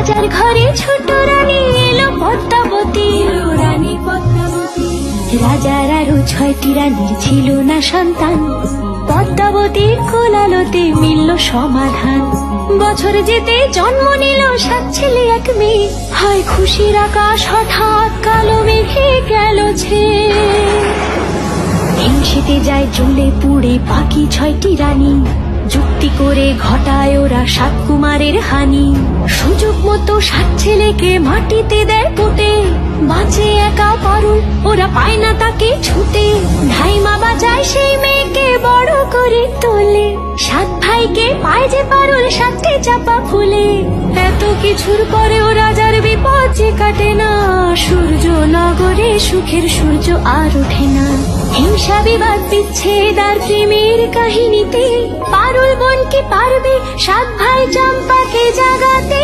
রাজার ঘরে ছোট রানী এলো পদ্মাবতী, রানী পদ্মাবতী। রাজার আরো 6টি রানীর ছিল না সন্তান, পদ্মাবতীর কোলালোতে মিলল সমাধান। বছর যেতে জন্ম নিল 7 ছেলে 1 মেয়ে, হয় খুশির আকাশ হঠাৎ কালো মেঘে গেল ছেয়ে। হিংসেতে যায় জ্বলে পুড়ে বাকি 6টি রানী, যুক্তি করে ঘটায় ওরা 7 কুমারের হানি। সুযোগ মতো 7 ছেলেকে মাটিতে দেয় পুঁতে, বাঁচে একা পারুল ওরা পায় না তাকে ছুটে। ধাইমা বাজায় সেই মেয়েকে বড় করে তোলে, 7 ভাইকে পায় যে পারুল 7টে চাপা ফুলে। এত কিছুর পরেও রাজার বিপদ যে কাটে না, সূর্য নগরে সুখের সূর্য আর ওঠে না। হিংসা বিবাদ বিচ্ছেদ আর প্রেমের কাহিনীতে পারুল বোন কি পারবে 7 ভাই চম্পাকে জাগাতে।